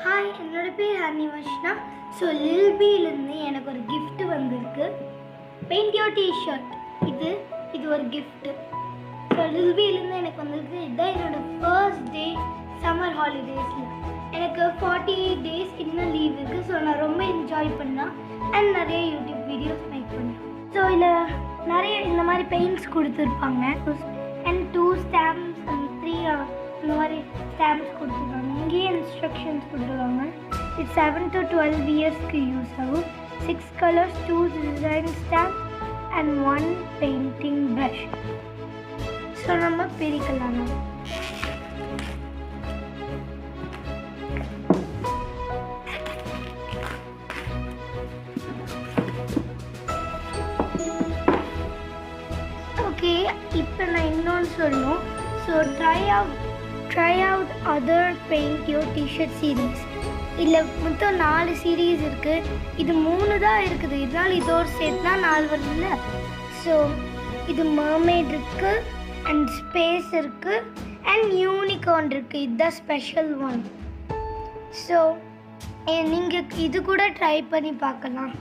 Hi, என்னோட பேர் ஹர்னிவர்ஷ்னா. So லில்பீலேருந்து எனக்கு ஒரு கிஃப்ட் வந்திருக்கு. Paint your t-shirt. இது ஒரு கிஃப்ட்டு. ஸோ லில்பீலேருந்து எனக்கு வந்திருக்கு. இதுதான் என்னோட ஃபர்ஸ்ட் டே சம்மர் ஹாலிடேஸில். எனக்கு 48 days இன்னும் லீவ் இருக்குது. ஸோ நான் ரொம்ப என்ஜாய் பண்ணேன் அண்ட் நிறைய யூடியூப் வீடியோஸ் மேக் பண்ணேன். ஸோ இதில் நிறைய இந்த மாதிரி பெயிண்ட்ஸ் கொடுத்துருப்பாங்க அண்ட் 2 stamps அண்ட் 3 இந்த மாதிரி ஸ்டாம்ப்ஸ் கொடுத்துருக்காங்க. இங்கேயே இன்ஸ்ட்ரக்ஷன்ஸ் கொடுத்துருக்காங்க. இது 7 to 12 இயர்ஸ்க்கு யூஸ் ஆகும். 6 colors, 2 design stamps and 1 painting brush. So நம்ம பிரிக்கலாம். ஓகே, இப்போ நான் இன்னொன்று சொல்லணும். So try out other paint your t-shirt series. இதில் மொத்தம் 4 சீரீஸ் இருக்குது. இது 3 தான் இருக்குது. இதனால் இதோடு சேர்த்துனா 4 வருதுல்ல. ஸோ இது மர்மெய்ட் இருக்குது அண்ட் ஸ்பேஸ் இருக்குது அண்ட் யூனிகார்ன் இருக்குது. இதுதான் ஸ்பெஷல் ஒன். ஸோ நீங்கள் இது கூட ட்ரை பண்ணி பார்க்கலாம்.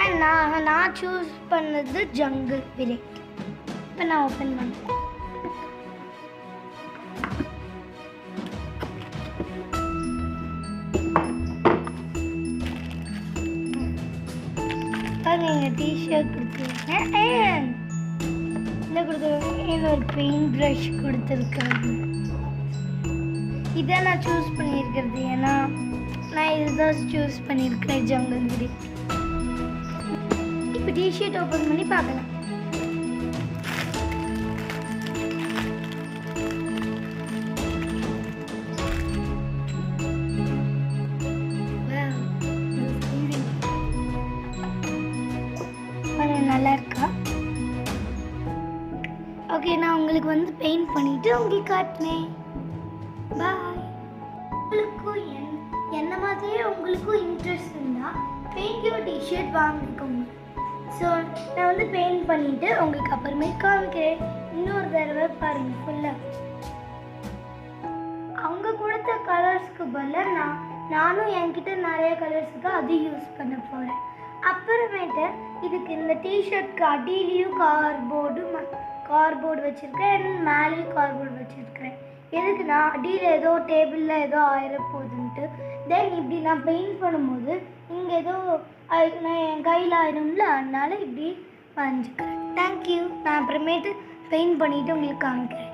அண்ட் நான் சூஸ் பண்ணது ஜங்கிள் வில்லேஜ். இப்போ நான் ஓப்பன் பண்ணேன். நீங்கள் டிஷர்ட் கொடுத்துருக்காங்க அண்ட் என்ன கொடுத்துருக்காங்க, ஒரு பெயிண்ட் ப்ரஷ் கொடுத்துருக்காங்க. இதை நான் சூஸ் பண்ணியிருக்கிறது. ஏன்னா நான் இதுதான் சூஸ் பண்ணியிருக்கிறேன், ஜங்கிள் வில்லேஜ். இப்போ டிஷர்ட் ஓப்பன் பண்ணி பார்க்கலாம். நல்லா இருக்கா? ஓகே, நான் உங்களுக்கு வந்து பெயிண்ட் பண்ணிட்டு உங்களுக்கு காட்டினேன். பாய். உங்களுக்கும் என்ன மாதிரியே உங்களுக்கும் இன்ட்ரெஸ்ட் இருந்தால் பெயிண்ட் யோர் டிஷர்ட் வாங்கிக்கோங்க. ஸோ நான் வந்து பெயிண்ட் பண்ணிவிட்டு உங்களுக்கு அப்புறமே காமிக்கிறேன். இன்னொரு தடவை பாருங்கள் ஃபுல்லாக. அவங்க கொடுத்த கலர்ஸ்க்கு பதிலாக நானும் என்கிட்ட நிறைய கலர்ஸ் இருக்கு, அது யூஸ் பண்ண போகிறேன். அப்புறமேட்டு இதுக்கு இந்த டிஷர்ட்க்கு அடியிலையும் கார்போர்டு வச்சுருக்கேன் அண்ட் மேலேயும் கார்போர்டு வச்சுருக்கிறேன். எதுக்கு நான் அடியில் ஏதோ டேபிளில் ஏதோ ஆயிரப்போகுதுன்ட்டு. தென் இப்படி நான் பெயிண்ட் பண்ணும்போது இங்கே ஏதோ நான் என் கையில் ஆயிடும்ல, அதனால இப்படி வரைஞ்சிக்கிறேன். தேங்க்யூ. நான் அப்புறமேட்டு பெயிண்ட் பண்ணிவிட்டு உங்களுக்கு காமிக்கிறேன்.